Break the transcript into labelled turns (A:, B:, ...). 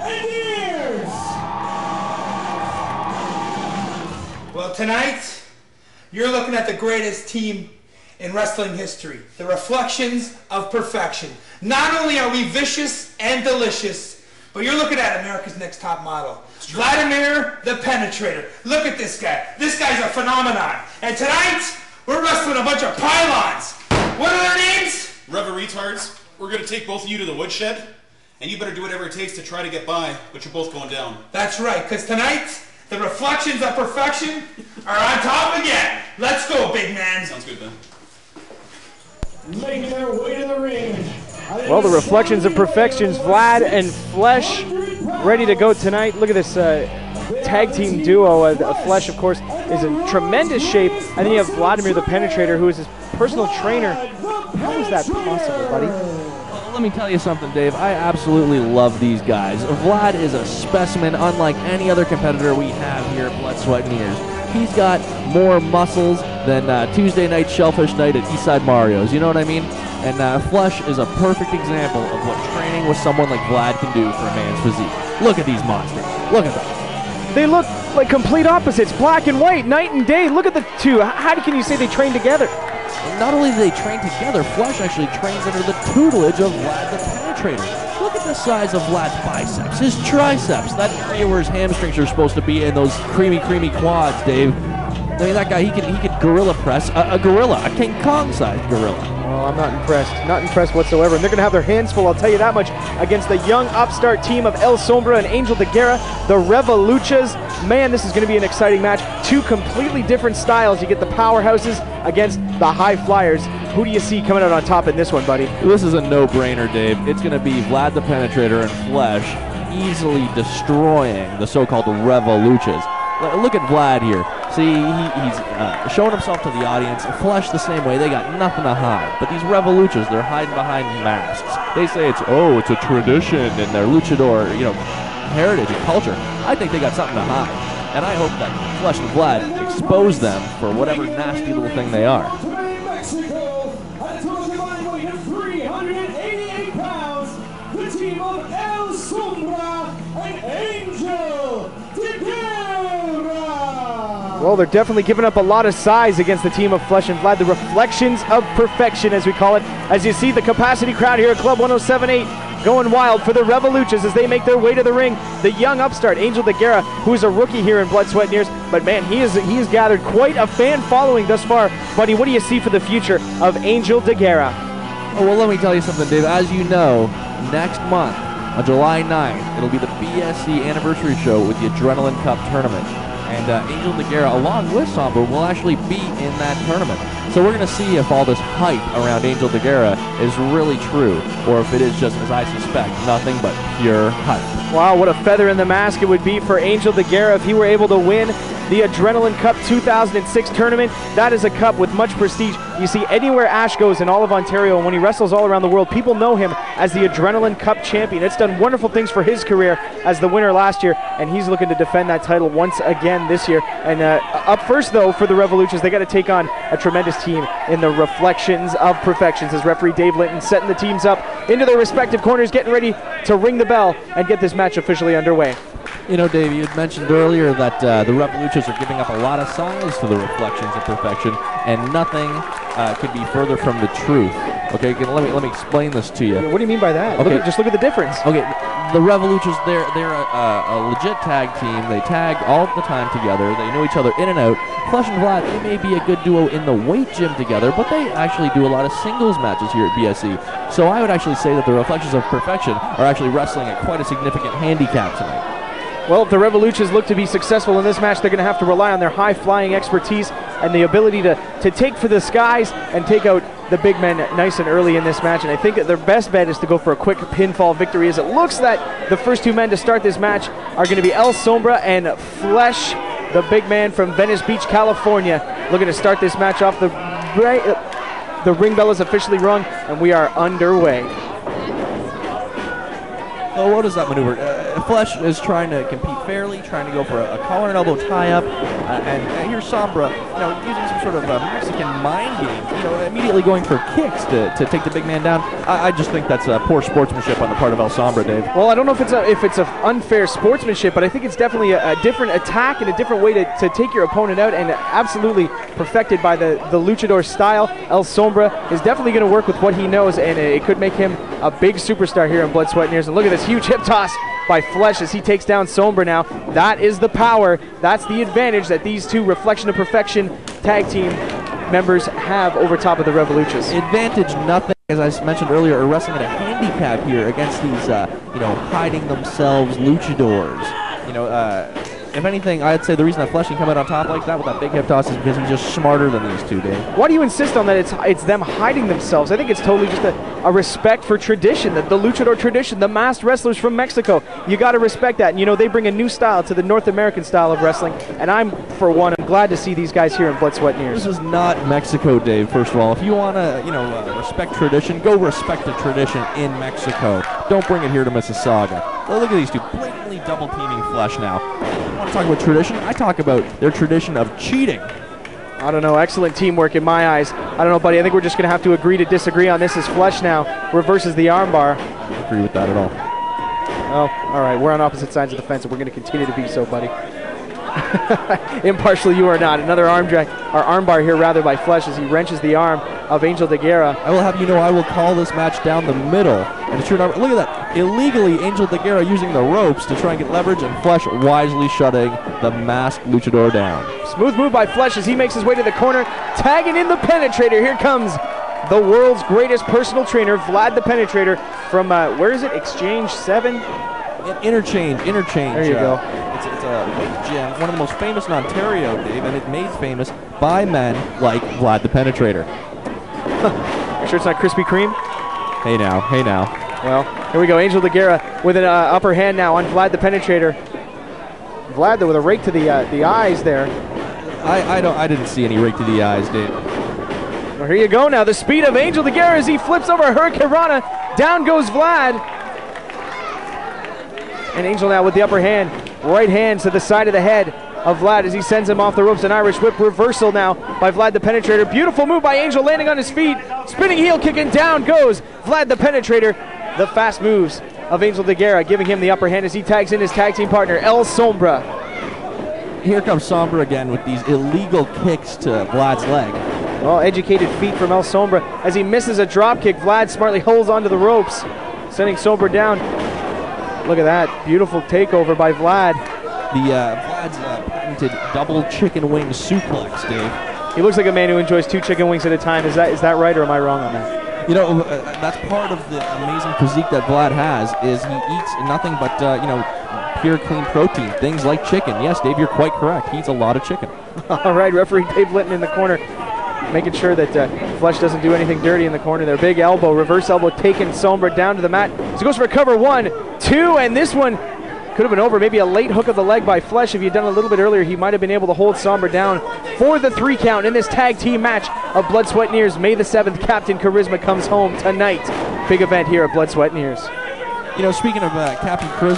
A: and years.
B: Well, tonight, you're looking at the greatest team in wrestling history, the Reflections of Perfection. Not only are we vicious and delicious, but you're looking at America's Next Top Model, Vladimir the Penetrator. Look at this guy. This guy's a phenomenon. And tonight, we're wrestling a bunch of pylons. What are their names?
C: Reva retards. We're going to take both of you to the woodshed, and you better do whatever it takes to try to get by, but you're both going down.
B: That's right, because tonight, the Reflections of Perfection are on top again. Let's go, big man.
C: Sounds good, Ben.
A: Making their way to the ring.
D: Well, the Reflections of Perfections, Vlad and Flesh, ready to go tonight. Look at this tag team duo. Flesh, of course, is in tremendous shape. And then you have Vladimir the Penetrator, who is his personal trainer. How is that possible, buddy?
E: Well, let me tell you something, Dave. I absolutely love these guys. Vlad is a specimen unlike any other competitor we have here at Blood, Sweat, and Ears. He's got more muscles than Tuesday night Shellfish night at Eastside Mario's. You know what I mean? And Flesh is a perfect example of what training with someone like Vlad can do for a man's physique. Look at these monsters. Look at them.
D: They look like complete opposites, black and white, night and day. Look at the two. How can you say they train together?
E: Not only do they train together, Flesh actually trains under the tutelage of Vlad the Penetrator. Look at the size of Vlad's biceps, his triceps, that area where his hamstrings are supposed to be, and those creamy quads, Dave. I mean, that guy, he could gorilla press a gorilla, a King Kong-sized gorilla.
D: Oh, I'm not impressed. Not impressed whatsoever. And they're going to have their hands full, I'll tell you that much, against the young upstart team of El Sombra and Angel de Guerra, the Revoluchas. Man, this is going to be an exciting match. Two completely different styles. You get the powerhouses against the high flyers. Who do you see coming out on top in this one, buddy?
E: This is a no-brainer, Dave. It's going to be Vlad the Penetrator and Flesh easily destroying the so-called Revoluchas. Look at Vlad here. See, he's showing himself to the audience. Flesh the same way. They got nothing to hide. But these Revoluchas, they're hiding behind masks. They say it's a tradition in their luchador, heritage and culture. I think they got something to hide. And I hope that Flesh and Vlad expose them for whatever nasty little thing they are.
A: Mexico, at a total combined weight of 388 pounds, the team of El Sombra and Angel de Guerra.
D: Well, they're definitely giving up a lot of size against the team of Flesh and Vlad, the Reflections of Perfection, as we call it. As you see, the capacity crowd here at Club 107.8 going wild for the Revoluchas as they make their way to the ring. The young upstart, Angel de Guerra, who is a rookie here in Blood, Sweat, and Ears, but man, he has gathered quite a fan following thus far. Buddy, what do you see for the future of Angel de Guerra?
E: Oh, well, let me tell you something, Dave. As you know, next month, on July 9th, it'll be the BSC anniversary show with the Adrenaline Cup tournament. And Angel de Guerra, along with Sombra, will actually be in that tournament. So we're going to see if all this hype around Angel de Guerra is really true, or if it is just, as I suspect, nothing but pure hype.
D: Wow, what a feather in the mask it would be for Angel de Guerra if he were able to win the Adrenaline Cup 2006 tournament. That is a cup with much prestige. You see, anywhere Ash goes in all of Ontario, and when he wrestles all around the world, people know him as the Adrenaline Cup champion. It's done wonderful things for his career as the winner last year, and he's looking to defend that title once again this year. And up first, though, for the Revolutions, they got to take on a tremendous team in the Reflections of Perfections, as referee Dave Linton setting the teams up into their respective corners, getting ready to ring the bell and get this match officially underway.
E: You know, Dave, you had mentioned earlier that the Revoluchas are giving up a lot of size to the Reflections of Perfection, and nothing could be further from the truth. Okay, let me explain this to you.
D: What do you mean by that?
E: Okay.
D: Just look at the difference.
E: Okay, the Revoluchas, they're a legit tag team. They tag all the time together. They know each other in and out. Flesh and Vlad, they may be a good duo in the weight gym together, but they actually do a lot of singles matches here at BSC. So I would actually say that the Reflections of Perfection are actually wrestling at quite a significant handicap tonight.
D: Well, if the Revoluchas look to be successful in this match, they're going to have to rely on their high-flying expertise and the ability to take for the skies and take out the big men nice and early in this match. And I think that their best bet is to go for a quick pinfall victory, as it looks that the first two men to start this match are going to be El Sombra and Flesh, the big man from Venice Beach, California, looking to start this match off. The ring bell is officially rung, and we are underway.
E: Well, what is that maneuver? Flesh is trying to compete fairly, trying to go for a collar and elbow tie-up, and here's Sombra using some sort of Mexican mind game, immediately going for kicks to take the big man down. I just think that's poor sportsmanship on the part of El Sombra, Dave.
D: Well, I don't know if it's a unfair sportsmanship, but I think it's definitely a different attack and a different way to take your opponent out, and absolutely perfected by the luchador style. El Sombra is definitely going to work with what he knows, and it could make him a big superstar here in Blood, Sweat, and Tears. And look at this huge hip toss by Flesh as he takes down Sombra now. That is the power. That's the advantage that these two Reflection of Perfection tag team members have over top of the Revolutions.
E: Advantage nothing, as I mentioned earlier, are wrestling at a handicap here against these, hiding themselves luchadors. If anything, I'd say the reason that Flesh can come out on top like that with that big hip toss is because he's just smarter than these two, Dave. Why
D: do you insist on that it's them hiding themselves? I think it's totally just a respect for tradition, the luchador tradition, the masked wrestlers from Mexico. You got to respect that. And, they bring a new style to the North American style of wrestling. And I'm glad to see these guys here in Blood, Sweat, and Tears.
E: This is not Mexico, Dave, first of all. If you want to, respect tradition, go respect the tradition in Mexico. Don't bring it here to Mississauga. Look at these two blatantly double teaming Flesh now. You want to talk about tradition? I talk about their tradition of cheating.
D: I don't know. Excellent teamwork in my eyes. I don't know, buddy. I think we're just going to have to agree to disagree on this as Flesh now reverses the armbar.
E: I don't agree with that at all.
D: Oh, all right. We're on opposite sides of the fence, and we're going to continue to be so, buddy. Impartial you are not. Another armbar here rather by Flesh as he wrenches the arm of Angel de Guerra.
E: I will have you know I will call this match down the middle. And sure enough, look at that. Illegally, Angel de Guerra using the ropes to try and get leverage, and Flesh wisely shutting the masked luchador down.
D: Smooth move by Flesh as he makes his way to the corner, tagging in the Penetrator. Here comes the world's greatest personal trainer, Vlad the Penetrator, from, where is it? Exchange 7?
E: Interchange.
D: There you go.
E: It's a weight gym, one of the most famous in Ontario, Dave, and it's made famous by men like Vlad the Penetrator.
D: You sure it's not Krispy Kreme?
E: Hey now.
D: Well, here we go. Angel de Guerra with an upper hand now on Vlad the Penetrator. Vlad, though, with a rake to the eyes there.
E: I didn't see any rake to the eyes, Dave.
D: Well, here you go now. The speed of Angel de Guerra as he flips over Hurricane Rana. Down goes Vlad. And Angel now with the upper hand. Right hand to the side of the head of Vlad as he sends him off the ropes. An Irish whip reversal now by Vlad the Penetrator. Beautiful move by Angel, landing on his feet. Spinning heel kick, and down goes Vlad the Penetrator. The fast moves of Angel de Guerra giving him the upper hand as he tags in his tag team partner, El Sombra.
E: Here comes Sombra again with these illegal kicks to Vlad's leg.
D: Well, educated feet from El Sombra. As he misses a drop kick, Vlad smartly holds onto the ropes, sending Sombra down. Look at that. Beautiful takeover by Vlad.
E: Vlad's patented double chicken wing suplex, Dave.
D: He looks like a man who enjoys 2 chicken wings at a time. Is that right, or am I wrong on that?
E: That's part of the amazing physique that Vlad has, is he eats nothing but, pure, clean protein, things like chicken. Yes, Dave, you're quite correct. He eats a lot of chicken.
D: All right, referee Dave Litton in the corner, making sure that Flesh doesn't do anything dirty in the corner there. Big elbow, reverse elbow, taking Sombra down to the mat. So he goes for a cover 1, 2, and this one could have been over. Maybe a late hook of the leg by Flesh. If he had done a little bit earlier, he might have been able to hold Sombra down for the 3 count in this tag team match of Blood, Sweat, and Tears. May the 7th, Captain Charisma comes home tonight. Big event here at Blood, Sweat, and Tears.
E: Speaking of Captain Charisma,